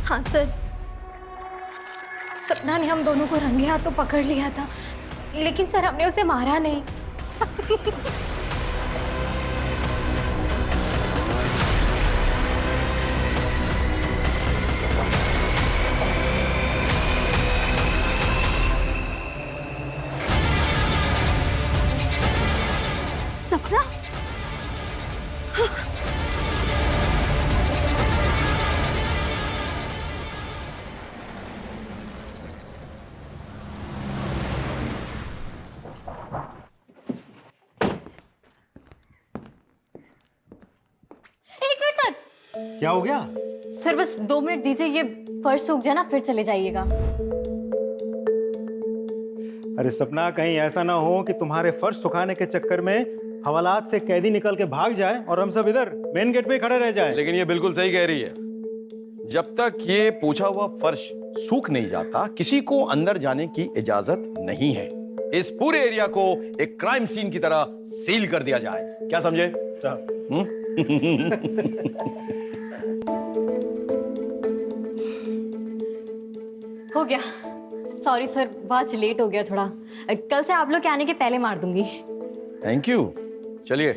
हाँ सर, सपना ने हम दोनों को रंगे हाथों पकड़ लिया था, लेकिन सर हमने उसे मारा नहीं। सपना? एक मिनट सर। क्या हो गया? सर बस 2 मिनट दीजिए, ये फर्श सूख जाए ना, फिर चले जाइएगा। अरे सपना, कहीं ऐसा ना हो कि तुम्हारे फर्श सुखाने के चक्कर में हवालात से कैदी निकल के भाग जाए और हम सब इधर मेन गेट पे ही खड़े रह जाएं। लेकिन ये बिल्कुल सही कह रही है। जब तक ये पूछा हुआ फर्श सूख नहीं जाता, किसी को अंदर जाने की इजाजत नहीं है। इस पूरे एरिया को एक क्राइम सीन की तरह सील कर दिया जाए। क्या समझे साहब? हो गया। सॉरी सर, बहुत लेट हो गया थोड़ा। कल से आप लोग के आने के पहले मार दूंगी। Thank you. चलिए।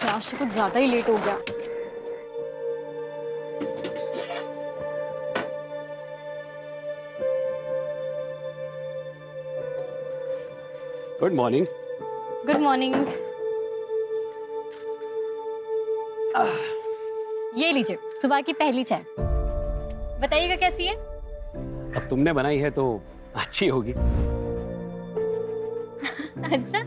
आज तो कुछ ज्यादा ही लेट हो गया। Good morning. Good morning. ये लीजिए सुबह की पहली चाय। बताइएगा कैसी है? अब तुमने बनाई है तो अच्छी होगी। अच्छा।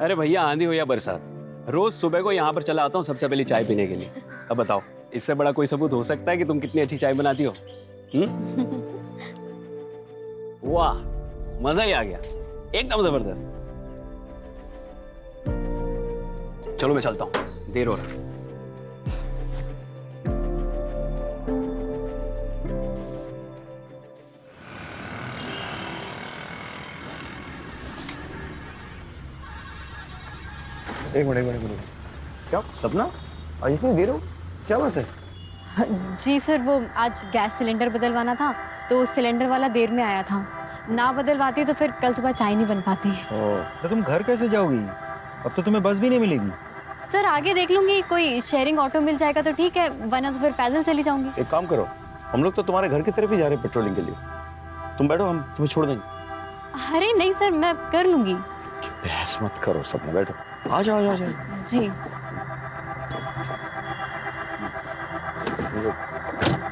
अरे भैया, आंधी हो या बरसात, रोज सुबह को यहाँ पर चला आता हूँ सबसे पहले चाय पीने के लिए। अब बताओ, इससे बड़ा कोई सबूत हो सकता है कि तुम कितनी अच्छी चाय बनाती हो? वाह, मजा ही आ गया, एकदम जबरदस्त। चलो मैं चलता हूँ, देर हो रहा है। एक मिनट। क्या सपना, आज इतनी देर हो? क्या बात है? जी सर, वो आज गैस सिलेंडर बदलवाना था तो सिलेंडर वाला देर में आया था। ना बदलवाती तो फिर कल सुबह चाय नहीं बन पाती। तो तुम घर कैसे जाओगी? अब तो तुम्हें बस भी नहीं मिलेगी। सर आगे देख लूंगी, कोई शेयरिंग ऑटो मिल जाएगा तो ठीक है, वरना तो फिर पैदल चली जाऊंगी। एक काम करो, हम लोग तो तुम्हारे घर की तरफ ही जा रहे हैं पेट्रोलिंग के लिए। तुम बैठो, हम तुम्हें छोड़ देंगे। अरे नहीं सर, मैं कर लूंगी। बहस मत करो सपना, बैठो। आ जाओ। जी।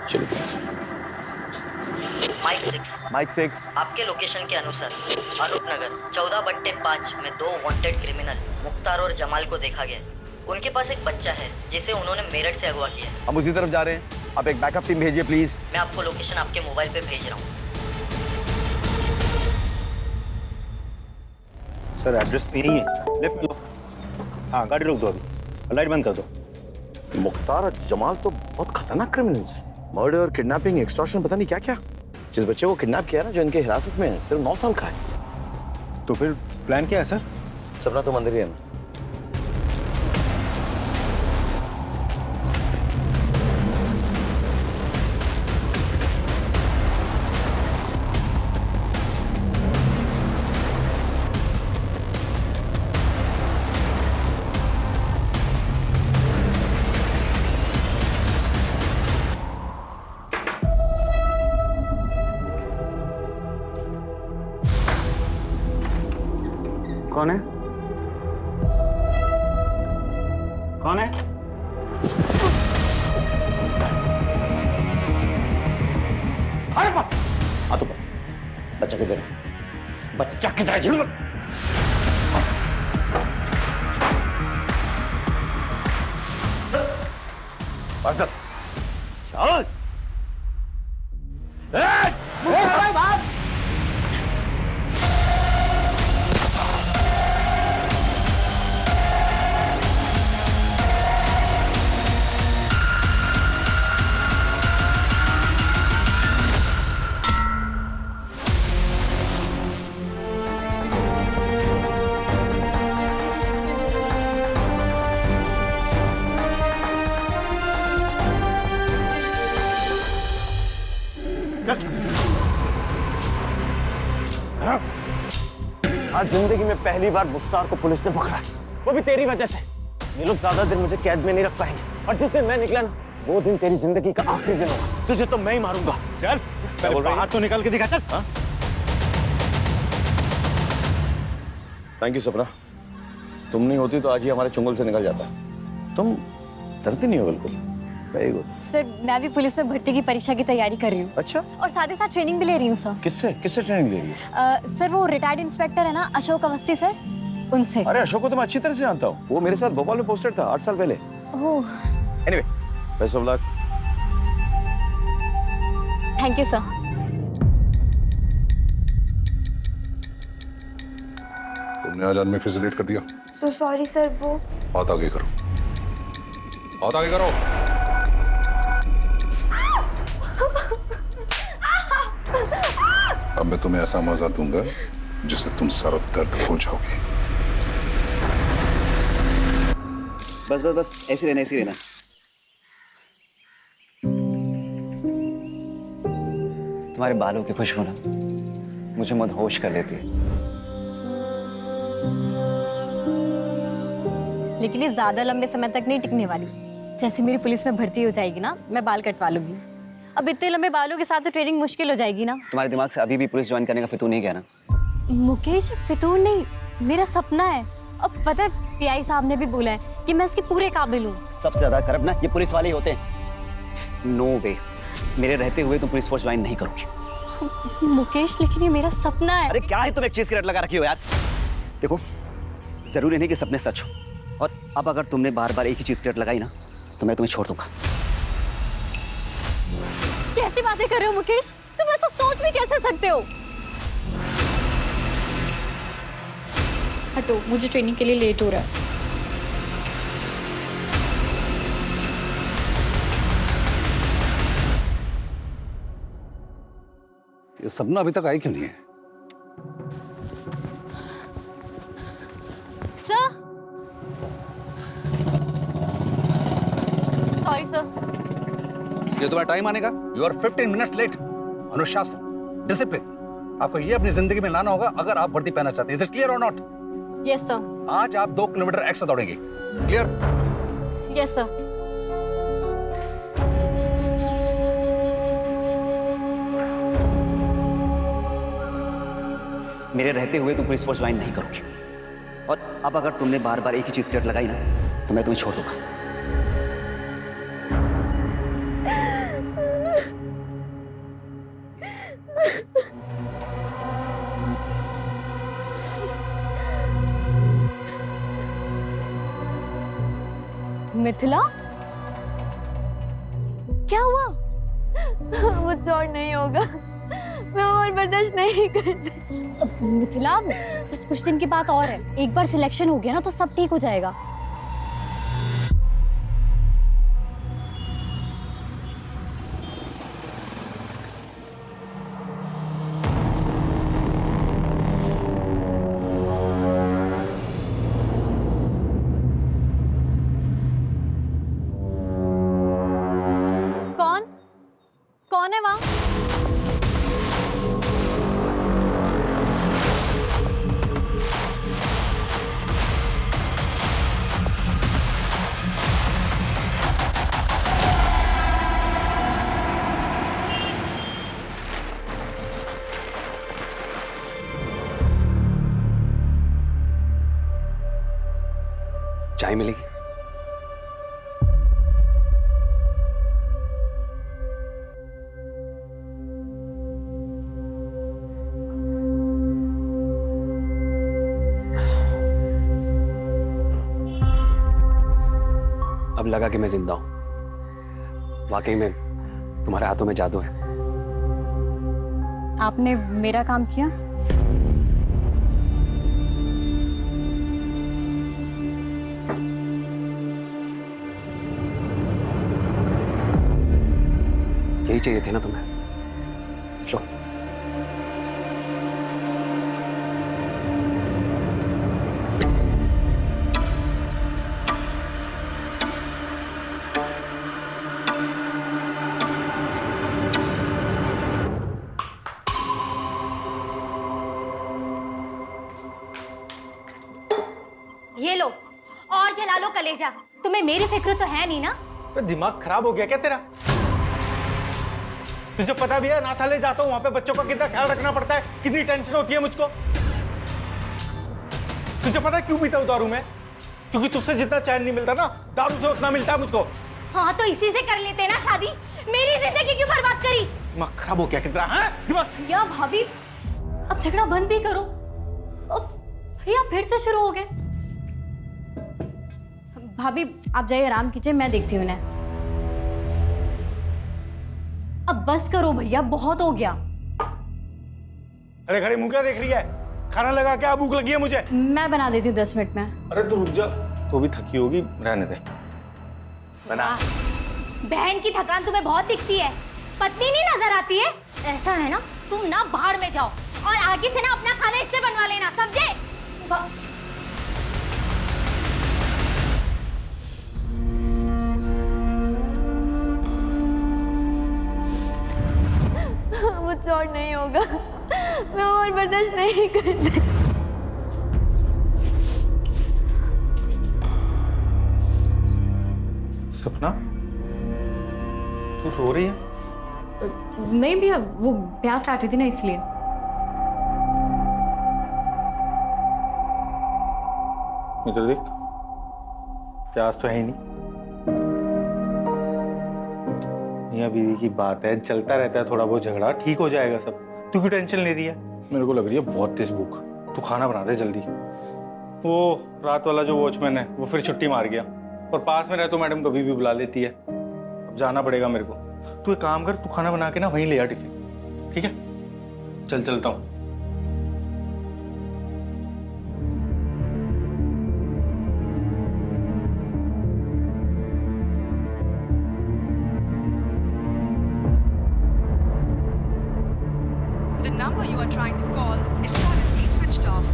चलिए। माइक 6 आपके लोकेशन के अनुसार अनूप नगर 14/5 में 2 वांटेड क्रिमिनल मुख्तार और जमाल को देखा गया। उनके पास एक बच्चा है जिसे उन्होंने मेरठ से अगवा किया। हम उसी तरफ जा रहे हैं, आप एक बैकअप टीम भेजिए प्लीज। मैं आपको लोकेशन आपके मोबाइल पे भेज रहा हूँ। सर एड्रेस तो यही है, लेफ्ट में लो। हाँ, गाड़ी रोक दो अभी, लाइट बंद कर दो। मुख्तार और जमाल तो बहुत खतरनाक क्रिमिनल्स हैं। मर्डर, किडनैपिंग, एक्सटॉर्शन, पता नहीं क्या क्या। जिस बच्चे को किडनैप किया ना, जो इनके हिरासत में है, सिर्फ 9 साल का है। तो फिर प्लान क्या है सर? सपना तो मंदिर ही है ना। कौन है? कौन है? अरे बाप! आ तो बच्चा किधर है? बच्चा किधर है? झिलमिल! चल! जिंदगी में पहली बार मुख्तार को पुलिस ने पकड़ा, वो भी तेरी वजह से। ये लोग ज्यादा दिन मुझे कैद में नहीं रख पाएंगे, और जिस दिन मैं निकला ना, वो दिन तेरी जिंदगी का आखिरी दिन होगा। तुझे तो मैं ही मारूंगा। चल पहले बाहर तो निकल के दिखा। चल थैंक यू सपना, तुम नहीं होती तो आज ही हमारे चुंगल से निकल जाता। तुम डरती नहीं हो बिल्कुल। Very good. सर मैं भी पुलिस में भर्ती की परीक्षा की तैयारी कर रही हूँ। अच्छा, और साथ ही साथ ट्रेनिंग भी ले रही हूँ सर। किससे ट्रेनिंग ले रही है? सर वो रिटायर्ड इंस्पेक्टर है ना अशोक अवस्थी सर, उनसे। अरे अशोक को तो मैं अच्छी तरह से जानता हूँ, वो मेरे साथ भोपाल में पोस्टेड था 8 साल पहले। Oh anyway, best of luck. Thank you sir. तुमने आज में फिजिलेट कर दिया। तो सॉरी सर, वो हाथ आगे करो, हाथ आगे करो। अब मैं तुम्हें ऐसा मौका दूंगा जिससे तुम सर दर्द भूल जाओगे। बस बस बस, ऐसे रहना, ऐसे रहना। तुम्हारे बालों की खुशबू ना मुझे मदहोश कर देती है। लेकिन ये ज्यादा लंबे समय तक नहीं टिकने वाली। जैसे मेरी पुलिस में भर्ती हो जाएगी ना, मैं बाल कटवा लूंगी। अब इतने लंबे बालों के साथ तो ट्रेनिंग मुश्किल हो जाएगी ना। तुम्हारे दिमाग से अभी भी पुलिस ज्वाइन करने का फितूर नहीं गया ना? मुकेश, फितूर नहीं, मेरा सपना है। अब पता है पीआई साहब ने भी बोला है कि मैं इसके पूरे काबिल हूँ। सबसे ज्यादा करप्ट ना ये पुलिस वाले ही होते हैं। नो वे, मेरे रहते हुए तुम पुलिस फोर्स ज्वाइन नहीं करोगे। मुकेश, लेकिन ये मेरा सपना है। अरे क्या है, तुम एक चीज की रट लगा रखी हो यार। देखो, जरूरी नहीं कि सपने सच हो, और अब अगर तुमने बार बार एक ही चीज की रट लगाई ना, तो मैं तुम्हें छोड़ दूंगा। कैसी बातें कर रहे हो मुकेश? तुम ऐसा सोच भी कैसे सकते हो? हटो, मुझे ट्रेनिंग के लिए लेट हो रहा है। ये सपना अभी तक आई क्यों नहीं है? Sir, sorry sir. ये तुम्हारा टाइम आने का। You are 15 minutes late. अनुशासन, डिसिप्लिन, आपको ये अपनी जिंदगी में लाना होगा अगर आप वर्दी पहनना चाहते हैं। इज इट क्लियर और नॉट? Yes sir. आज आप 2 किलोमीटर एक्स्ट्रा दौड़ेंगे। क्लियर? Yes sir. मेरे रहते हुए तुम पुलिस फोर्स ज्वाइन नहीं करोगे, और अब अगर तुमने बार बार एक ही चीज की रट लगाई ना, तो मैं तुम्हें छोड़ दूंगा। मिथिला, क्या हुआ? मुझसे और नहीं होगा, मैं और बर्दाश्त नहीं कर सकती। मिथिला, बस कुछ दिन की बात और है। एक बार सिलेक्शन हो गया ना तो सब ठीक हो जाएगा। कौन है वहां? चाय मिलेगी? अब लगा कि मैं जिंदा हूं। वाकई में तुम्हारे हाथों में जादू है। आपने मेरा काम किया? यही चाहिए थे ना तुम्हें। लो। जला लो कलेजा, तुम्हें मेरी फिक्र तो है नहीं ना। दिमाग खराब हो गया क्या तेरा? तुझे पता भी है अनाथालय जाता हूँ, वहां पे बच्चों का कितना ख्याल रखना पड़ता है, कितनी टेंशन होती है मुझको। तुझे पता है क्यों पीता हूँ दारू मैं? क्योंकि तुझसे जितना चैन नहीं मिलता ना, दारू से उतना मिलता है मुझको। हाँ तो इसी से कर लेते ना शादी, मेरी जिंदगी क्यों बर्बाद करी? दिमाग खराब हो गया कितना? हाँ दिमाग। या भाभी अब झगड़ा बंद भी करो। भैया फिर से शुरू हो गए। भाभी आप जाइए आराम कीजिए, मैं देखती हूँ उन्हें। अब बस करो भैया, बहुत हो गया। अरे खड़े मुंह क्या देख रही है? खाना लगा क्या? भूख लगी है मुझे। मैं बना देती हूँ 10 मिनट में। अरे तू रुक जा, तू भी थकी होगी, रहने दे। बना। बहन की थकान तुम्हें बहुत दिखती है, पत्नी नहीं नजर आती है। ऐसा है ना, तुम ना भाड़ में जाओ और आगे से ना अपना खाना इससे बनवा लेना, समझे? मुझसे और नहीं होगा, मैं और बर्दाश्त नहीं कर सकती। सपना, तू सो रही है? नहीं भैया, वो प्याज काट रही थी ना इसलिए। इधर देख, प्याज तो है ही नहीं। मियां बीवी की बात है, चलता रहता है थोड़ा बहुत झगड़ा, ठीक हो जाएगा सब। तू क्यों टेंशन ले रही है? मेरे को लग रही है बहुत तेज भूख। तू खाना बना दे जल्दी। वो रात वाला जो वॉचमैन है वो फिर छुट्टी मार गया, और पास में रहे तो मैडम कभी भी बुला लेती है। अब जाना पड़ेगा मेरे को। तू एक काम कर, तू खाना बना के ना वहीं ले आ टिफिन, ठीक है? चलता हूँ। The number you are trying to call is currently switched off.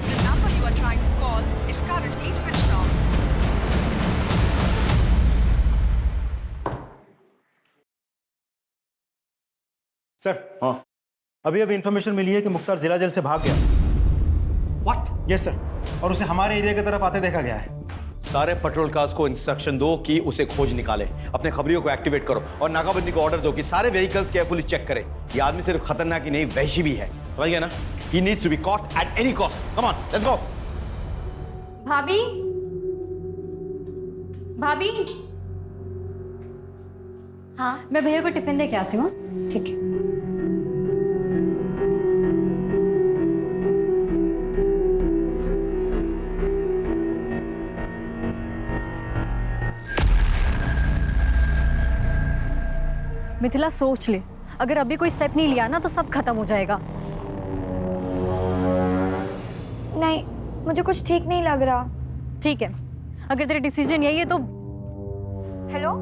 The number you are trying to call is currently switched off. Sir, हाँ, अभी इंफॉर्मेशन मिली है कि मुख्तार जिला जेल से भाग गया। व्हाट? यस सर, और उसे हमारे एरिया की तरफ आते देखा गया है। सारे पेट्रोल कार्स को इंस्ट्रक्शन दो कि उसे खोज निकाले, अपने खबरियों को एक्टिवेट करो और नाकाबंदी को ऑर्डर दो कि सारे व्हीकल्स केयरफुली चेक करें। ये आदमी सिर्फ खतरनाक ही नहीं, वहशी भी है, समझ गया ना? He needs to be caught at any cost. Come on, let's go. भाभी, भाभी, हाँ मैं भैया को टिफिन दे के आती हूँ। ठीक है। मिथिला सोच ले, अगर अभी कोई स्टेप नहीं लिया ना तो सब खत्म हो जाएगा। नहीं, मुझे कुछ ठीक नहीं लग रहा। ठीक है, अगर तेरा डिसीजन यही है तो। हेलो,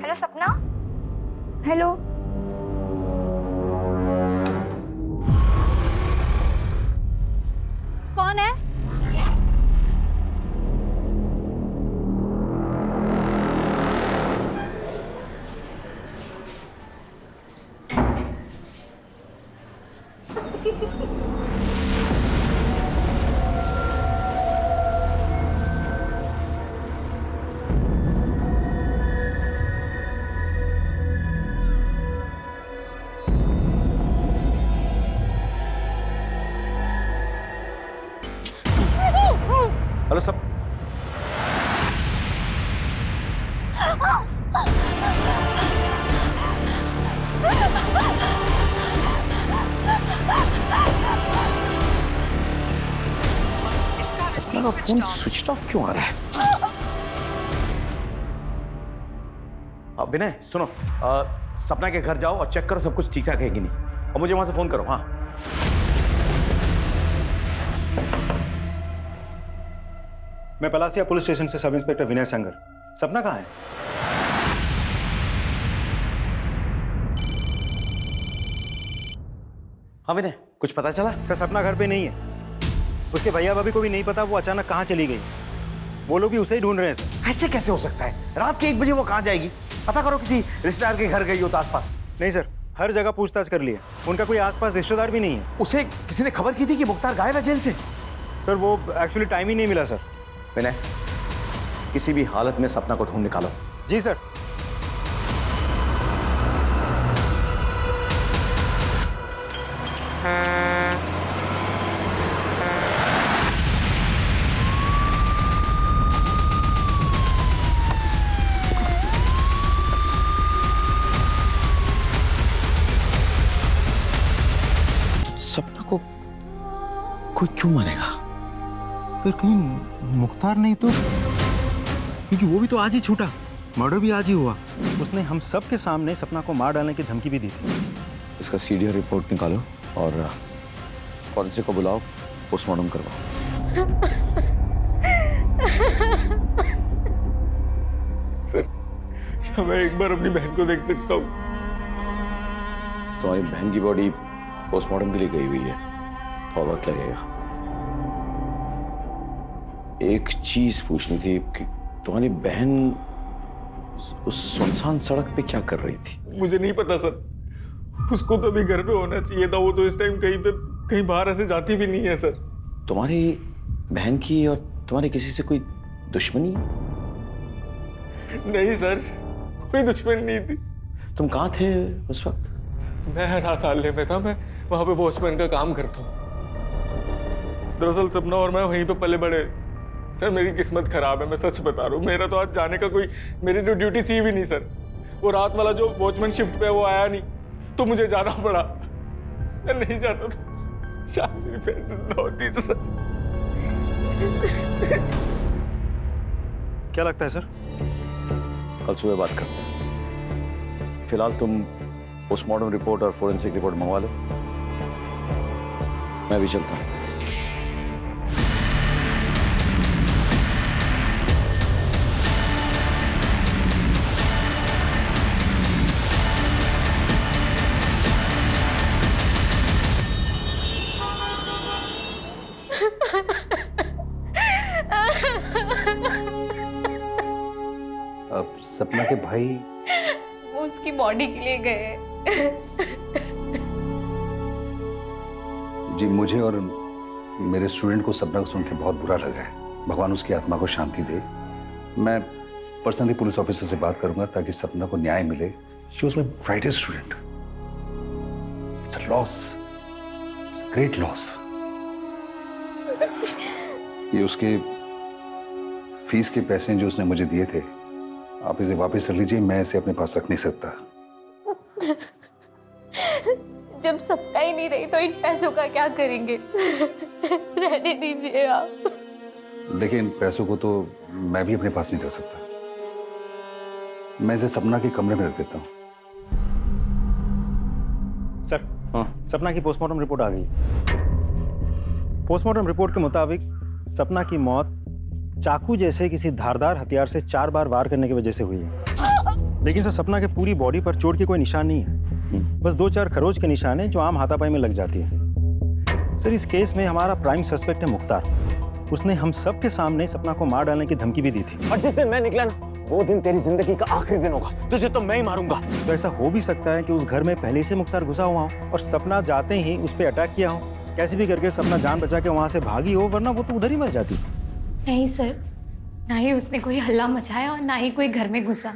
हेलो सपना, हेलो। कौन है? हेलो सब, Is currently मेरा switched phone off. Switch off क्यों आ रहा है? विनय सुनो, सपना के घर जाओ और चेक करो सब कुछ ठीक ठाक है कि नहीं, और मुझे वहां से फोन करो। हाँ, मैं पलासिया पुलिस स्टेशन से सब इंस्पेक्टर विनय संगर। सपना कहाँ है? हाँ विनय, कुछ पता चला? सर, सपना घर पे नहीं है। उसके भैया भाभी को भी नहीं पता वो अचानक कहाँ चली गई। वो लोग भी उसे ही ढूंढ रहे हैं सर। ऐसे कैसे हो सकता है? रात के 1 बजे वो कहाँ जाएगी? पता करो, किसी रिश्तेदार के घर गई हो तो आसपास। नहीं सर, हर जगह पूछताछ कर लिया, उनका कोई आसपास रिश्तेदार भी नहीं है। उसे किसी ने खबर की थी कि मुख्तार गायब है जेल से? सर वो एक्चुअली टाइम ही नहीं मिला सर। विनय, किसी भी हालत में सपना को ढूंढ निकालो। जी सर। सपना को कोई क्यों मारेगा? सर कहीं मुख्तार नहीं तो? क्योंकि वो भी तो आज ही छूटा, मर्डर भी आज ही हुआ। उसने हम सब के सामने सपना को मार डालने की धमकी भी दी थी। इसका सीडीआर रिपोर्ट निकालो और फॉरेंसिक को बुलाओ, पोस्टमार्टम करवाओ। सर क्या मैं एक बार अपनी बहन को देख सकता हूँ? तुम्हारी बहन की बॉडी पोस्टमार्टम के लिए गई हुई है, थोड़ा वक्त लगेगा। एक चीज पूछनी थी कि तुम्हारी बहन उस सुनसान सड़क पे क्या कर रही थी? मुझे नहीं पता सर, उसको तो अभी घर पे होना चाहिए था। वो तो इस टाइम कहीं बाहर ऐसे जाती भी नहीं है सर। तुम्हारी बहन की और तुम्हारी किसी से कोई दुश्मनी? नहीं सर, कोई दुश्मनी नहीं थी। तुम कहाँ थे उस वक्त? मैं रात हाले में था, मैं वहां पे वॉचमैन का काम करता हूँ। दरअसल सपना और मैं वहीं पे पले बड़े। सर मेरी किस्मत खराब है, मैं सच बता रहा हूँ। मेरा तो आज जाने का कोई, मेरी तो ड्यूटी थी भी नहीं सर। वो रात वाला जो वॉचमैन शिफ्ट पे है वो आया नहीं, तो मुझे जाना पड़ा। मैं नहीं जाता तो शायद मेरी बहन जिंदा होती तो सर। क्या लगता है सर? कल सुबह बात करते हैं। फिलहाल तुम पोस्टमार्टम रिपोर्ट और फोरेंसिक रिपोर्ट मंगवा लो, मैं भी चलता हूँ। अब सपना के भाई वो उसकी बॉडी के लिए गए। जी, मुझे और मेरे स्टूडेंट को सपना को सुन के बहुत बुरा लगा है। भगवान उसकी आत्मा को शांति दे। मैं पर्सनली पुलिस ऑफिसर से बात करूंगा ताकि सपना को न्याय मिले। She was my brightest student. It's a loss, it's a great loss. ये उसके फीस के पैसे जो उसने मुझे दिए थे, आप इसे वापस कर लीजिए। मैं इसे अपने पास रख नहीं सकता। जब सपना ही नहीं रही तो इन पैसों का क्या करेंगे? रहने दीजिए आप। देखिए, इन पैसों को तो मैं भी अपने पास नहीं रख सकता। मैं इसे सपना के कमरे में रख देता हूँ। सर सपना की पोस्टमार्टम रिपोर्ट आ गई। पोस्टमार्टम रिपोर्ट के मुताबिक सपना की मौत चाकू जैसे किसी धारदार हथियार से 4 बार वार करने की वजह से हुई है। लेकिन सर सपना के पूरी बॉडी पर चोट के कोई निशान नहीं है, बस 2-4 खरोच के निशान हैं जो आम हाथापाई में लग जाती है। सर इस केस में हमारा प्राइम सस्पेक्ट है मुख्तार। उसने हम सब के सामने सपना को मार डालने की धमकी भी दी थी। और जिस दिन मैं निकला ना, वो दिन तेरी जिंदगी का आखिरी दिन होगा। तुझे तो मैं ही मारूंगा। तो ऐसा हो भी सकता है कि उस घर में पहले से मुख्तार घुसा हुआ हो और सपना जाते ही उस पर अटैक किया हो। कैसे भी करके सपना जान बचा के वहां से भागी हो, वरना वो तो उधर ही मर जाती। नहीं सर, ना ही उसने कोई हल्ला मचाया और ना ही कोई घर में घुसा।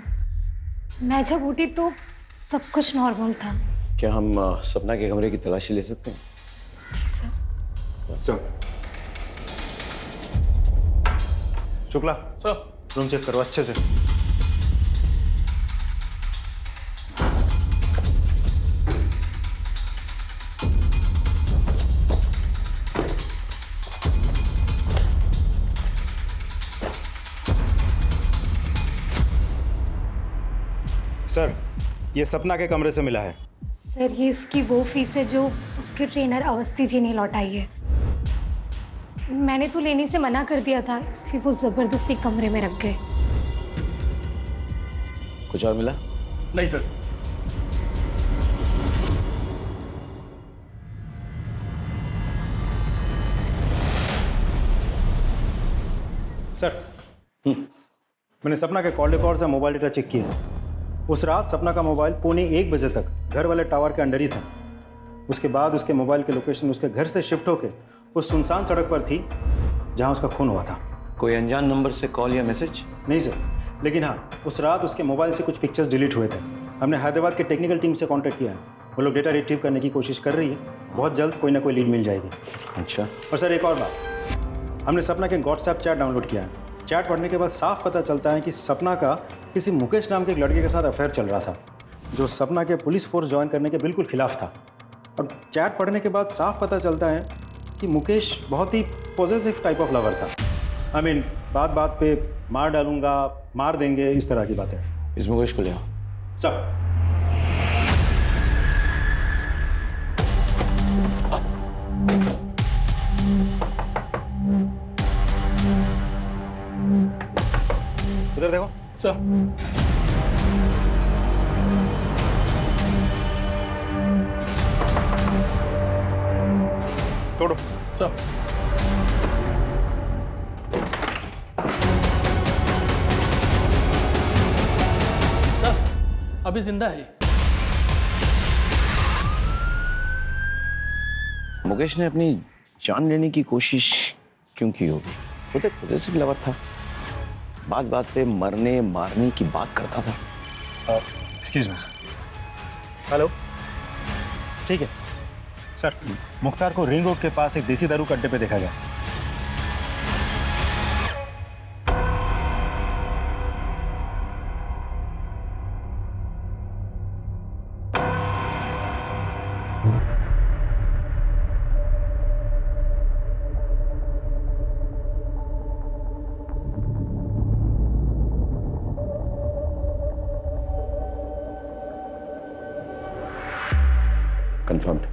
मैं जब उठी तो सब कुछ नॉर्मल था। क्या हम सपना के कमरे की तलाशी ले सकते हैं? जी sir. Sir Shukla sir, room check करो अच्छे से। सर ये सपना के कमरे से मिला है। सर ये उसकी वो फीस है जो उसके ट्रेनर अवस्थी जी ने लौटाई है। मैंने तो लेने से मना कर दिया था, इसलिए वो जबरदस्ती कमरे में रख गए। कुछ और मिला? नहीं सर। सर मैंने सपना के कॉल रिकॉर्ड्स और मोबाइल डेटा चेक किए। उस रात सपना का मोबाइल 1:15 बजे तक घर वाले टावर के अंडर ही था। उसके बाद उसके मोबाइल के लोकेशन उसके घर से शिफ्ट होके उस सुनसान सड़क पर थी जहां उसका खून हुआ था। कोई अनजान नंबर से कॉल या मैसेज? नहीं सर, लेकिन हाँ, उस रात उसके मोबाइल से कुछ पिक्चर्स डिलीट हुए थे। हमने हैदराबाद के टेक्निकल टीम से कांटेक्ट किया है, वो लोग डेटा रिट्रीव करने की कोशिश कर रही है। बहुत जल्द कोई ना कोई लीड मिल जाएगी। अच्छा। और सर एक और बात, हमने सपना के व्हाट्सएप चैट डाउनलोड किया है। चैट पढ़ने के बाद साफ पता चलता है कि सपना का किसी मुकेश नाम के एक लड़के के साथ अफेयर चल रहा था, जो सपना के पुलिस फोर्स ज्वाइन करने के बिल्कुल खिलाफ था। और चैट पढ़ने के बाद साफ पता चलता है कि मुकेश बहुत ही पॉजिटिव टाइप ऑफ लवर था। आई मीन बात बात पे मार डालूंगा, मार देंगे, इस तरह की बातें। इस मुकेश को ले आओ। सर उधर देखो। सर तोड़ो। सर अभी जिंदा है। मुकेश ने अपनी जान लेने की कोशिश क्यों की होगी? वो तो पॉजिटिव लवर था, बात बात पे मरने मारने की बात करता था। Excuse me sir. हेलो, ठीक है सर। मुख्तार को रिंग रोड के पास एक देसी दारू के अड्डे पे देखा गया। कंफर्म्ड।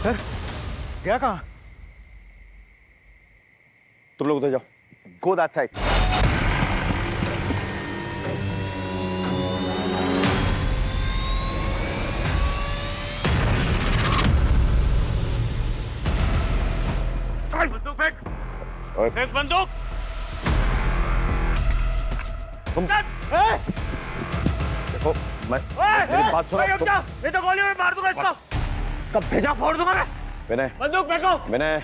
सर गया कहाँ? तुम लोग उधर जाओ। Go that side. बंदूक फेंक। फेंक बंदूक। तुम देखो, मेरी बात सुनो। नहीं तो गोली में मार दूंगा इसको। इसका भेजा फोड़ दूंगा मैं। विनय, बंदूक फेंको। विनय,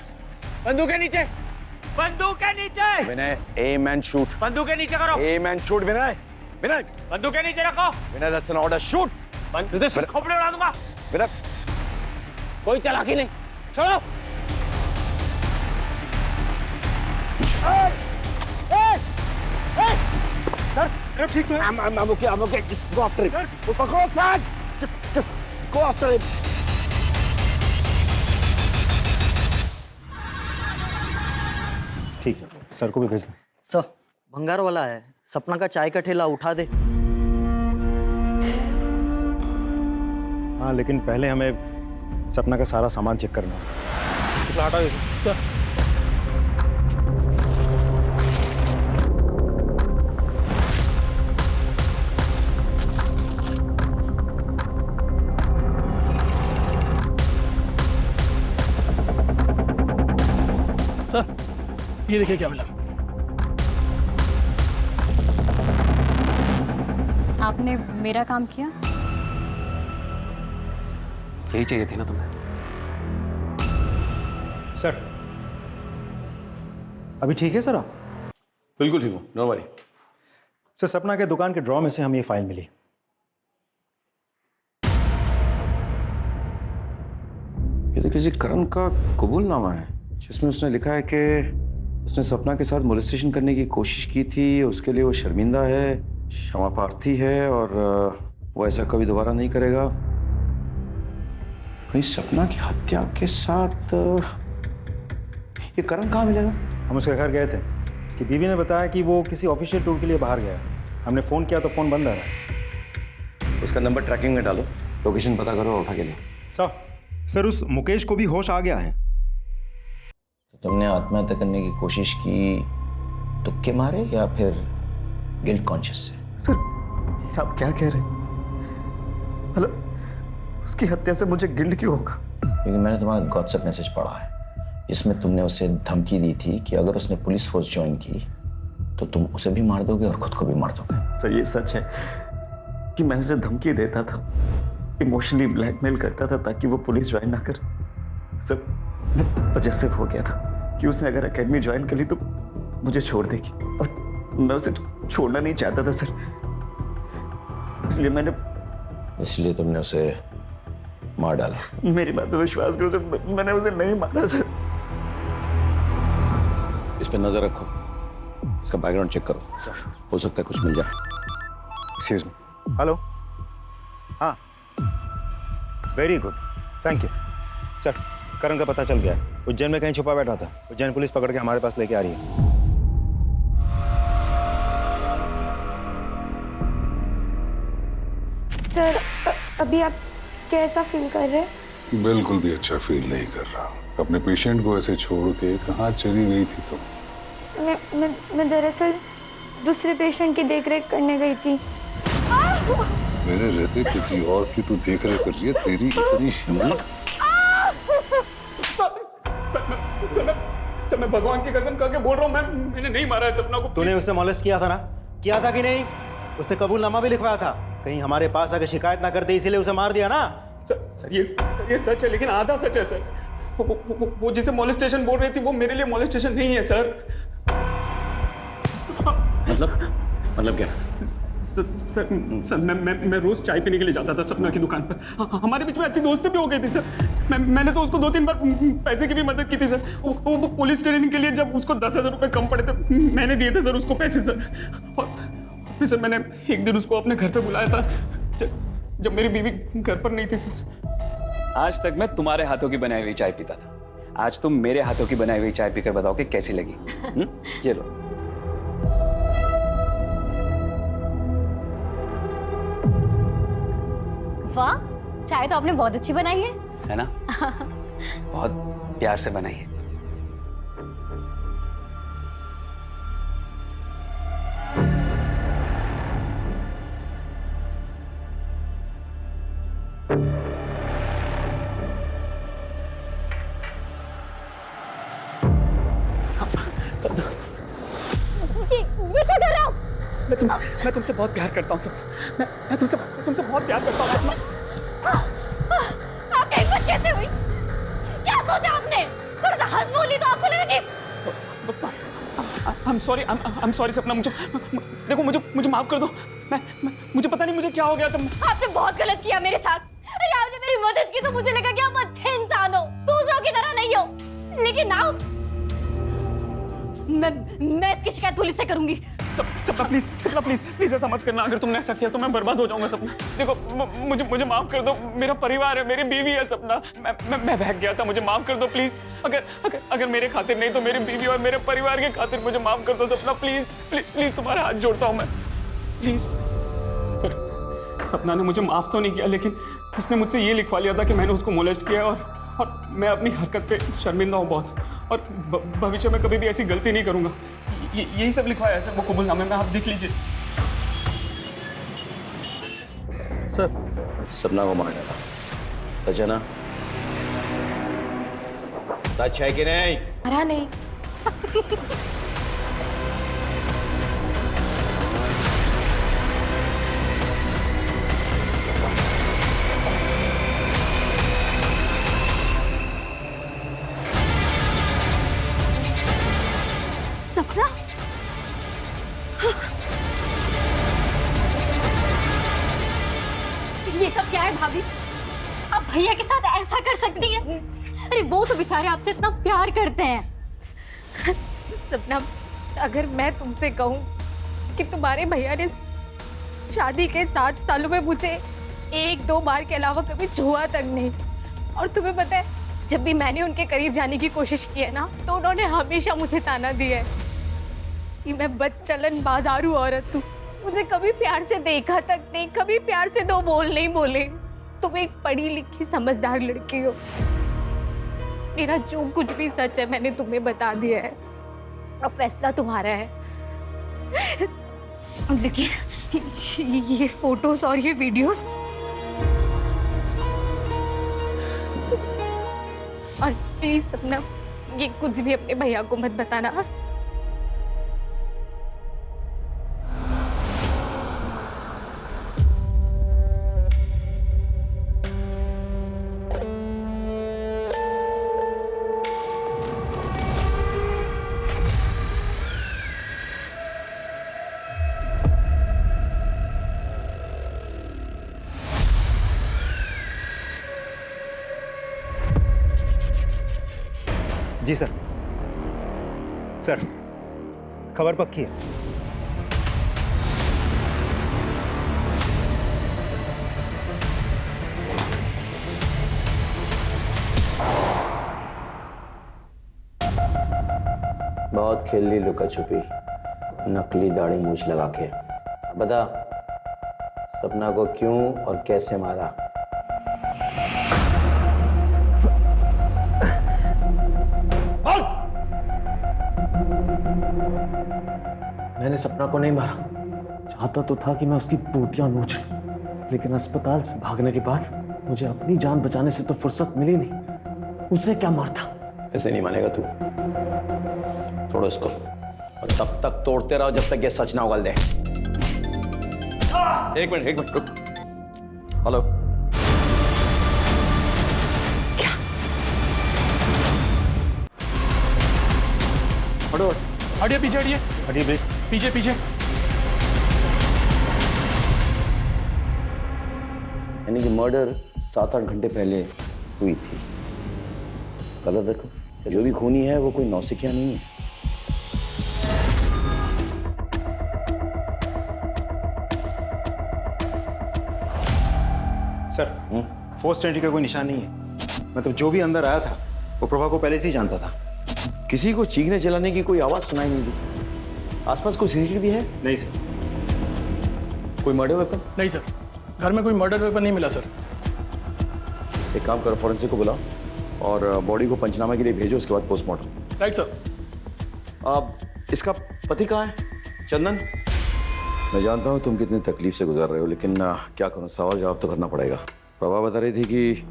बंदूक के नीचे। बंदूक के नीचे। Vinay, aim and shoot. बंदूक के नीचे करो। Aim and shoot. Vinay, Vinay, बंदूक के नीचे रखो। Vinay, that's an order. Shoot. खोपड़े उड़ा दूंगा। विनय, कोई चालाकी नहीं, छोड़ो। सर ठीक है। I'm okay. Just go after him. Go after him. Just go after him. ठीक सर को भी भेज दें। सर भंगार वाला है, सपना का चाय का ठेला उठा दे। हाँ लेकिन पहले हमें सपना का सारा सामान चेक करना है। कितना हटाओ सर। सर ये देखिए क्या मिला। आपने मेरा काम किया। यही चाहिए थी ना तुम्हें। सर अभी ठीक है सर? आप बिल्कुल ठीक हूँ, नो वरी। सर सपना के दुकान के ड्रॉ में से हमें ये फाइल मिली। ये तो किसी करण का कबूलनामा है, जिसमें उसने लिखा है कि उसने सपना के साथ मोलेस्टेशन करने की कोशिश की थी, उसके लिए वो शर्मिंदा है, क्षमा प्रार्थी है और वो ऐसा कभी दोबारा नहीं करेगा। कहीं सपना की हत्या के साथ ये करण कहाँ मिलेगा? हम उसके घर गए थे, उसकी बीवी ने बताया कि वो किसी ऑफिशियल टूर के लिए बाहर गया। हमने फ़ोन किया तो फ़ोन बंद आ रहा है। उसका नंबर ट्रैकिंग में डालो, लोकेशन पता करो और उठा के लो। सर उस मुकेश को भी होश आ गया है। तो तुमने आत्महत्या करने की कोशिश की तुक्के मारे या फिर गिल्ट कॉन्शियस से? सर आप क्या कह रहे हैं? मतलब उसकी हत्या से मुझे गिल्ट क्यों होगा? क्योंकि मैंने तुम्हारा व्हाट्सएप मैसेज पढ़ा है जिसमें तुमने उसे धमकी दी थी कि अगर उसने पुलिस फोर्स ज्वाइन की तो तुम उसे भी मार दोगे और खुद को भी मार दोगे। सर ये सच है कि मैं उसे धमकी देता था, इमोशनली ब्लैकमेल करता था ताकि वो पुलिस ज्वाइन ना कर। सर पजेसिव हो गया था कि उसने अगर एकेडमी ज्वाइन कर ली तो मुझे छोड़ देगी और मैं उसे छोड़ना नहीं चाहता था सर, इसलिए तुमने उसे मार डाला। मेरी बात पे विश्वास करो सर, मैंने उसे नहीं मारा सर। इस पे नजर रखो, इसका बैकग्राउंड चेक करो सर, हो सकता है कुछ मिल जाए। Excuse me. हेलो, हाँ, very good, thank you sir. Karan का पता चल गया, उज्जैन में कहीं छुपा बैठा था। उज्जैन पुलिस पकड़ के हमारे पास लेके आ रही है। सर अभी आप कैसा फील कर रहे हैं? बिल्कुल भी अच्छा फील नहीं कर रहा। अपने पेशेंट को ऐसे छोड़ के कहाँ चली गई थी तुम? मैं दरअसल दूसरे पेशेंट की देखरेख करने गई थी। मेरे रहते किसी और की तू देखरेख कर रही है? तेरी इतनी हिम्मत! सर मैं भगवान की कसम खा के बोल रहा हूँ, मैंने नहीं मारा है सपना को। तूने उसे मॉलेस्ट किया था ना? किया था कि नहीं? उसने कबूलनामा भी लिखवाया था, कहीं हमारे पास आकर शिकायत ना कर दे इसीलिए उसे मार दिया ना? सर ये सच है, लेकिन आधा सच है सर। वो जिसे मॉलेस्टेशन बोल रही थी वो मेरे लिए मॉलेस्टेशन नहीं है सर। मतलब क्या? सर मैं रोज चाय पीने के लिए जाता था सपना की दुकान पर। हमारे बीच में अच्छी दोस्ती भी हो गई थी सर। मैंने तो उसको 2-3 बार पैसे की भी मदद की थी सर। वो पुलिस ट्रेनिंग के लिए जब उसको 10,000 रुपए कम पड़े थे मैंने दिए थे सर उसको पैसे सर। और फिर सर मैंने एक दिन उसको अपने घर पे बुलाया था जब मेरी बीवी घर पर नहीं थी सर। आज तक मैं तुम्हारे हाथों की बनाई हुई चाय पीता था, आज तुम मेरे हाथों की बनाई हुई चाय पीकर बताओ कि कैसी लगी। ये लो। वाह, चाय तो आपने बहुत अच्छी बनाई है ना? बहुत प्यार से बनाई है। ये क्या कर रहा हूँ? मैं तुमसे बहुत प्यार करता हूँ सर। मैं तुमसे बहुत प्यार करता हूँ। आपकी हिम्मत कैसे हुई? क्या सोचा आपने? थोड़ा सा हंस बोली तो आपको लगा कि I'm sorry सपना, मुझे माफ कर दो। मुझे पता नहीं मुझे क्या हो गया था। आपने बहुत गलत किया मेरे साथ। अरे आपने मेरी मदद की तो मुझे लगा कि आप अच्छे इंसान हो, दूसरों की तरह नहीं हो। लेकिन नाउ मैं इसकी शिकायत पुलिस से करूंगी। सपना प्लीज ऐसा मत करना। अगर तुमने ऐसा किया तो मैं बर्बाद हो जाऊंगा सपना। देखो मुझे माफ कर दो, मेरा परिवार है, मेरी बीवी है सपना। मैं बहक गया था, मुझे माफ कर दो प्लीज। अगर मेरे खातिर नहीं तो मेरी बीवी और मेरे परिवार के खातिर मुझे माफ कर दो सपना। प्लीज तुम्हारा हाथ जोड़ता हूँ मैं, प्लीज। सर सपना ने मुझे माफ तो नहीं किया, लेकिन उसने मुझसे ये लिखवा लिया था कि मैंने उसको मोलेस्ट किया और मैं अपनी हरकत पे शर्मिंदा हूँ बहुत, और भविष्य में कभी भी ऐसी गलती नहीं करूंगा। यही सब लिखवाया है सर वो कबूलनामे में, आप देख लीजिए। सर सपना को मार डाला, सच है ना? सच है कि नहीं? मरा नहीं। सपना? ये सब क्या है भाभी? आप भैया के साथ ऐसा कर सकती हैं? अरे वो तो बेचारे आपसे इतना प्यार करते हैं। सपना, अगर मैं तुमसे कहूं कि तुम्हारे भैया ने शादी के 7 सालों में मुझे 1-2 बार के अलावा कभी छुआ तक नहीं, और तुम्हें पता है जब भी मैंने उनके करीब जाने की कोशिश की है ना, तो उन्होंने हमेशा मुझे ताना दिया है कि मैं बदचलन बाजारू औरत हूँ, मुझे कभी प्यार से देखा तक नहीं, कभी प्यार से 2 बोल नहीं बोले। तुम एक पढ़ी लिखी समझदार लड़की हो। मेरा जो कुछ भी सच है मैंने तुम्हें बता दिया है, अब फैसला तुम्हारा है। लेकिन ये फोटोज और ये वीडियोस, और प्लीज सपना, ये कुछ भी अपने भैया को मत बताना। जी सर। सर, खबर पक्की है। बहुत खेल ली लुका छुपी, नकली दाढ़ी मूछ लगा के। बता, सपना को क्यों और कैसे मारा? मैंने सपना को नहीं मारा। चाहता तो था कि मैं उसकी बूटियां नोच लूं, लेकिन अस्पताल से भागने के बाद मुझे अपनी जान बचाने से तो फुर्सत मिली नहीं। उसे क्या मारता? ऐसे नहीं मानेगा तू। तोड़ो इसको और तब तक तोड़ते रहो जब तक ये सच ना उगल दे। एक मिनट रुक। हेलो, क्या? हटो, हटिए पीछे, हटिए प्लीज। पीछे। यानी कि मर्डर 7-8 घंटे पहले हुई थी। कलर देखो, जो भी खूनी है वो कोई नौसिखिया नहीं है। सर, फोर्स्ड एंट्री का कोई निशान नहीं है। मतलब जो भी अंदर आया था वो प्रभा को पहले से ही जानता था। किसी को चीखने चिल्लाने की कोई आवाज सुनाई नहीं दी। आसपास कोई सीसीटीवी है? नहीं सर। कोई मर्डर वेपन? नहीं सर, घर में कोई मर्डर वेपन नहीं मिला सर। एक काम करो, फॉरेंसिक को बुलाओ और बॉडी को पंचनामा के लिए भेजो, उसके बाद पोस्टमार्टम। Right sir. अब इसका पति कहाँ है? चंदन? मैं जानता हूँ तुम कितनी तकलीफ से गुजर रहे हो, लेकिन क्या करूँ, सवाल जवाब तो करना पड़ेगा। प्रभा बता रही थी कि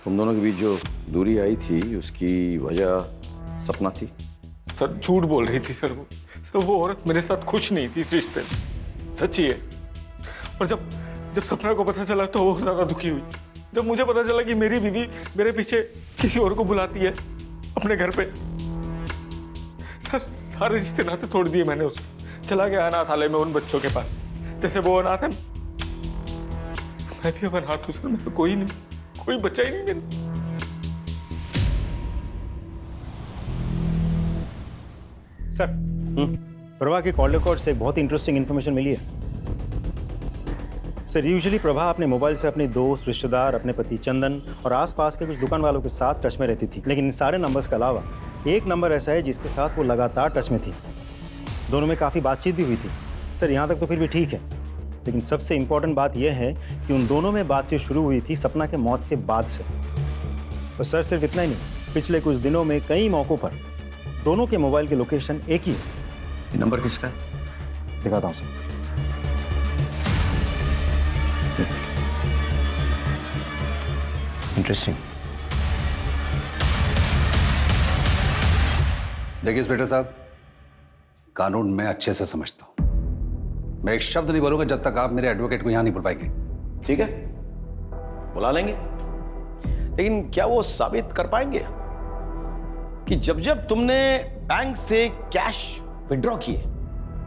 तुम दोनों के बीच जो दूरी आई थी उसकी वजह सपना थी। सर झूठ बोल रही थी सर वो औरत मेरे साथ खुश नहीं थी इस रिश्ते में, सच्ची है। और जब सपना को पता चला तो वो ज्यादा दुखी हुई। जब मुझे पता चला कि मेरी बीवी मेरे पीछे किसी और को बुलाती है अपने घर पे, सर सारे रिश्ते नाते तोड़ दिए मैंने उससे। चला गया अनाथालय में उन बच्चों के पास, जैसे वो अनाथ है मैं भी अब अनाथ हूं सर। मेरा कोई बच्चा ही नहीं मेरा। सर, प्रभा के कॉल रिकॉर्ड से बहुत इंटरेस्टिंग इन्फॉर्मेशन मिली है। सर, यूजुअली प्रभा अपने मोबाइल से अपने दोस्त, रिश्तेदार, अपने पति चंदन और आसपास के कुछ दुकान वालों के साथ टच में रहती थी, लेकिन इन सारे नंबर्स के अलावा एक नंबर ऐसा है जिसके साथ वो लगातार टच में थी। दोनों में काफ़ी बातचीत भी हुई थी। सर, यहाँ तक तो फिर भी ठीक है, लेकिन सबसे इम्पोर्टेंट बात यह है कि उन दोनों में बातचीत शुरू हुई थी सपना के मौत के बाद से। और सर, सिर्फ इतना ही नहीं, पिछले कुछ दिनों में कई मौक़ों पर दोनों के मोबाइल की लोकेशन एक ही है। ये नंबर किसका है? दिखाता हूँ सर। इंटरेस्टिंग। देखिए इंस्पेक्टर साहब, कानून मैं अच्छे से समझता हूं। मैं एक शब्द नहीं बोलूंगा जब तक आप मेरे एडवोकेट को यहां नहीं बुलवाएंगे। ठीक है, बुला लेंगे, लेकिन क्या वो साबित कर पाएंगे कि जब तुमने बैंक से कैश विड्रॉ किए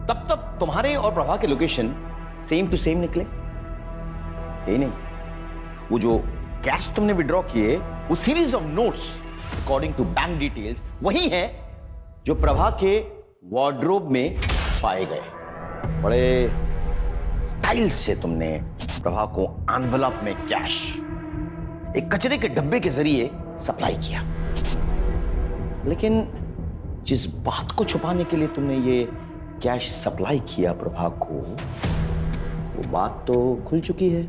तब तुम्हारे और प्रभा के लोकेशन सेम टू सेम निकले? यही नहीं, वो जो कैश तुमने विड्रॉ किए वो series of notes according to bank details वही है जो प्रभा के वार्डरोब में पाए गए। बड़े स्टाइल से तुमने प्रभा को एनवेलप में कैश एक कचरे के डब्बे के जरिए सप्लाई किया, लेकिन जिस बात को छुपाने के लिए तुमने ये कैश सप्लाई किया प्रभा को, वो बात तो खुल चुकी है।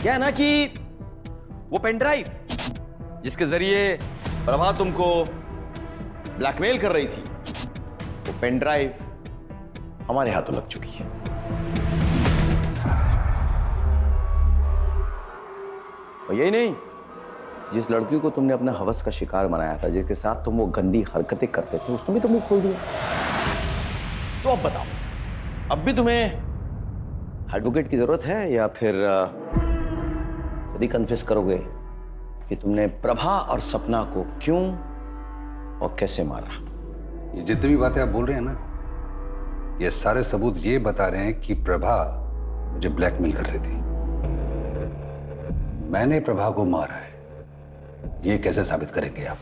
क्या है ना कि वो पेन ड्राइव जिसके जरिए प्रभा तुमको ब्लैकमेल कर रही थी, वो पेन ड्राइव हमारे हाथों लग चुकी है। और यही नहीं, जिस लड़की को तुमने अपना हवस का शिकार बनाया था, जिसके साथ तुम वो गंदी हरकतें करते थे, उसने भी तो मुंह खोल दिया। तो अब बताओ, अब भी तुम्हें एडवोकेट की जरूरत है या फिर खुद ही कन्फेस करोगे कि तुमने प्रभा और सपना को क्यों और कैसे मारा? ये जितनी भी बातें आप बोल रहे हैं ना, ये सारे सबूत ये बता रहे हैं कि प्रभा मुझे ब्लैकमेल कर रही थी। मैंने प्रभा को मारा है, ये कैसे साबित करेंगे आप?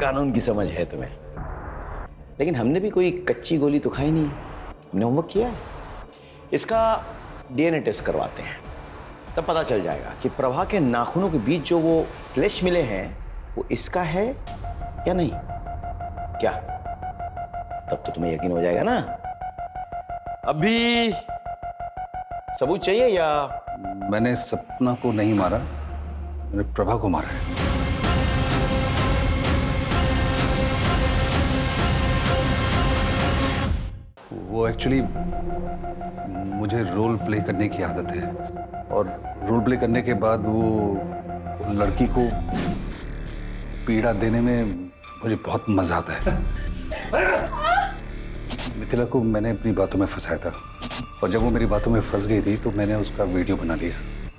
कानून की समझ है तुम्हें, लेकिन हमने भी कोई कच्ची गोली तो खाई नहीं। हमने होमवर्क किया है। इसका डीएनए टेस्ट करवाते हैं, तब पता चल जाएगा कि प्रभा के नाखूनों के बीच जो वो फ्लैश मिले हैं वो इसका है या नहीं। क्या तब तो तुम्हें यकीन हो जाएगा ना? अभी सबूत चाहिए या? मैंने सपना को नहीं मारा, मैंने प्रभा को मारा है। वो एक्चुअली मुझे रोल प्ले करने की आदत है, और रोल प्ले करने के बाद वो लड़की को पीड़ा देने में मुझे बहुत मजा आता है। मिथिला को मैंने अपनी बातों में फंसाया था, और जब वो मेरी बातों में फंस गई थी तो मैंने उसका वीडियो बना लिया,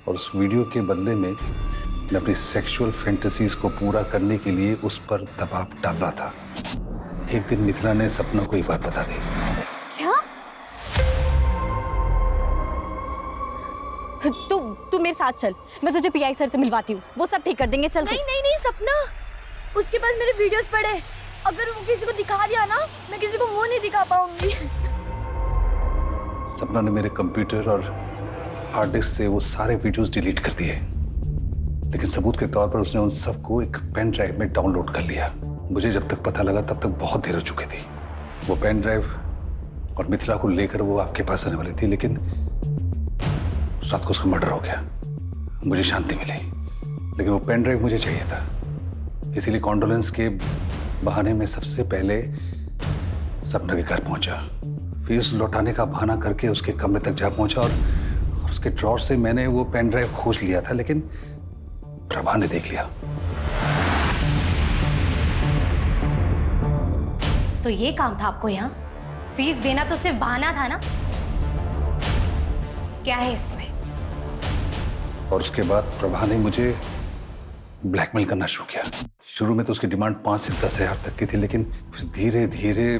और उस वीडियो के बदले में मैं अपनी सेक्सुअल फैंटेसीज को पूरा करने के लिए उस पर दबाव डाल रहा था। एक दिन मिथिला ने सपना को ये बात बता दी। तू मेरे साथ चल, मैं तुझे पीआई सर से मिलवाती हूँ, वो सब ठीक कर देंगे। चल। नहीं नहीं नहीं सपना, उसके पास मेरे वीडियोस पड़े, अगर वो किसी को दिखा दिया ना, मैं किसी को मुंह नहीं दिखा पाऊंगी। सपना ने मेरे कंप्यूटर और हार्ड डिस्क से वो सारे वीडियोस डिलीट कर दिए, लेकिन सबूत के तौर पर उसने उन सबको एक पेन ड्राइव में डाउनलोड कर लिया। मुझे जब तक पता लगा तब तक बहुत देर हो चुकी थी। वो पेन ड्राइव और मिथिला को लेकर वो आपके पास आने वाली थी, लेकिन उस रात को उसका मर्डर हो गया। मुझे शांति मिली, लेकिन वो पेन ड्राइव मुझे चाहिए था, इसीलिए कॉन्डोलेंस के बहाने में सबसे पहले सपना के घर पहुंचा। फीस लौटाने का बहाना करके उसके कमरे तक जा पहुंचा, और उसके ड्रॉर से मैंने वो पेन ड्राइव खोज लिया था, लेकिन प्रभा ने देख लिया। तो ये काम था आपको यहाँ? फीस देना तो सिर्फ बहाना था ना? क्या है इसमें? और उसके बाद प्रभा ने मुझे ब्लैकमेल करना शुरू किया। शुरू में तो उसकी डिमांड 5 से 10 हजार तक की थी, लेकिन फिर धीरे धीरे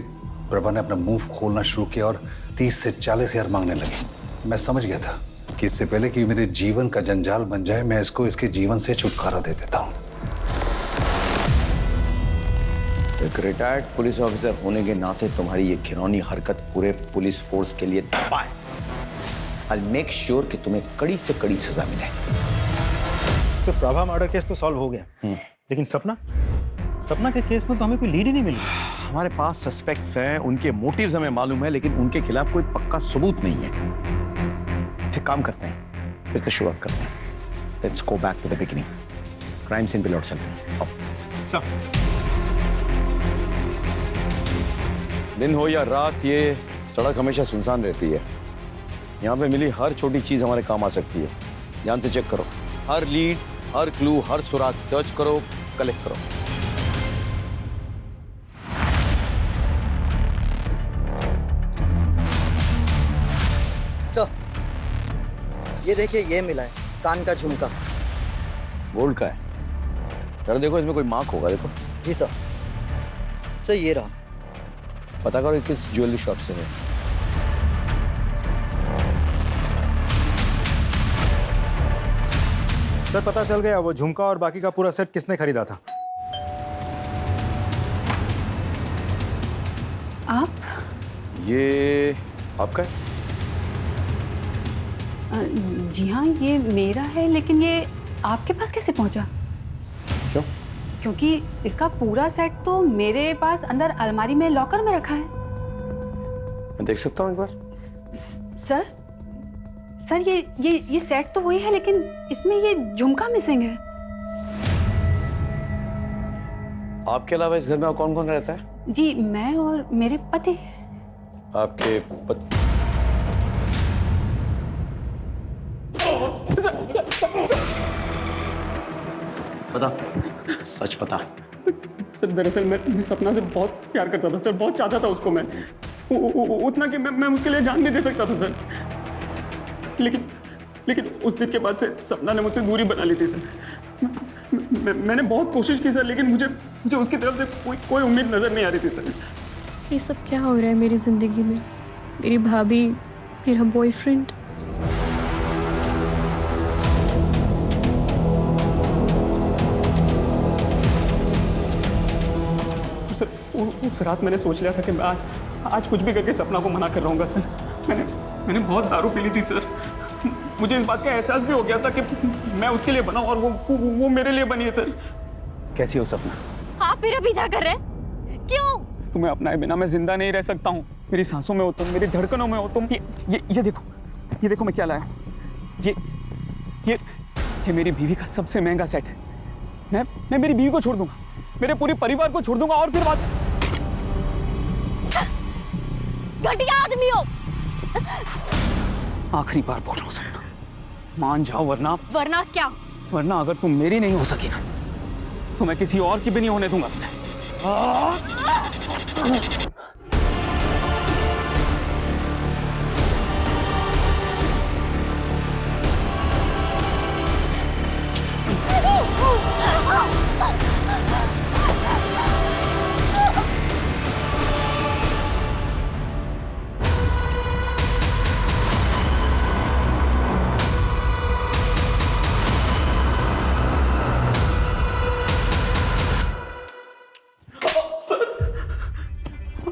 प्रभा ने अपना मुंह खोलना शुरू किया और 30 से 40 हजार मांगने लगी। मैं समझ गया था कि इससे पहले कि मेरे जीवन का जंजाल बन जाए, मैं इसको इसके जीवन से छुटकारा दे देता हूँ। एक रिटायर्ड पुलिस ऑफिसर होने के नाते तुम्हारी ये घिनौनी हरकत पूरे पुलिस फोर्स के लिए धब्बा है। I'll make sure कि तुम्हें कड़ी से कड़ी सजा मिले। सर, प्रभा मर्डर केस तो सॉल्व हो गया, लेकिन सपना के केस में तो हमें कोई लीड ही नहीं मिली। हमारे पास सस्पेक्ट्स हैं, उनके मोटिव्स हमें मालूम है, लेकिन उनके खिलाफ कोई पक्का सबूत नहीं है। एक काम करते हैं, फिर से शुरुआत करते हैं। Let's go back to the beginning. Crime scene पे लौट चलते हैं। आओ। दिन हो या रात, ये सड़क हमेशा सुनसान रहती है। यहाँ पे मिली हर छोटी चीज हमारे काम आ सकती है। ध्यान से चेक करो, हर लीड, हर क्लू, हर सुराग सर्च करो, कलेक्ट करो। सर, ये देखिए, ये मिला है कान का झुमका। गोल्ड का है? जरा देखो, इसमें कोई मार्क होगा। देखो। जी सर। सर, ये रहा। पता करो किस ज्वेलरी शॉप से है। सर, पता चल गया वो झुमका और बाकी का पूरा सेट किसने खरीदा था। आप? ये आपका है? जी हाँ, ये मेरा है, लेकिन ये आपके पास कैसे पहुंचा? क्यों? क्योंकि इसका पूरा सेट तो मेरे पास अंदर अलमारी में लॉकर में रखा है। मैं देख सकता हूँ एक बार? सर, ये सेट तो वही है, लेकिन इसमें ये झुमका मिसिंग है। आपके अलावा इस घर में और कौन कौन रहता है? जी, मैं और मेरे पति। आपके पति? बता, सच बता। सर दरअसल मैं सपना से बहुत प्यार करता था सर, बहुत चाहता था उसको मैं, उतना कि मैं उसके लिए जान भी दे सकता था सर। लेकिन उस दिन के बाद से सपना ने मुझसे दूरी बना ली थी सर। मैंने बहुत कोशिश की सर, लेकिन मुझे उसकी तरफ से कोई उम्मीद नजर नहीं आ रही थी सर। ये सब क्या हो रहा है मेरी जिंदगी में? मेरी भाभी, मेरा बॉयफ्रेंड। सर उस रात मैंने सोच लिया था कि मैं आज कुछ भी करके सपना को मना कर रहूंगा सर। मैंने बहुत दारू पी ली थी सर। मुझे इस बात का एहसास भी हो गया था कि मैं उसके लिए बना और वो मेरे लिए बनी है सर। कैसी हो सपना? आप मेरा पीछा कर रहे हैं? क्यों? तुम्हें अपनाए बिना मैं जिंदा नहीं रह सकता हूँ। मेरी सांसों में हो तुम, मेरी धड़कनों में हो तुम। ये देखो मैं क्या लाया। ये मेरी बीवी का सबसे महंगा सेट है। मैं मेरी बीवी को छोड़ दूंगा, मेरे पूरे परिवार को छोड़ दूंगा और फिर बात। घटिया आदमी हो। आखिरी बार बोल रहा हूँ सपना, मान जाओ वरना क्या? वरना अगर तुम मेरी नहीं हो सकी ना, तो मैं किसी और की भी नहीं होने दूंगा तुम्हें।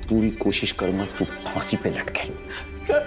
पूरी कोशिश करूंगा तू फांसी पे लटके। सर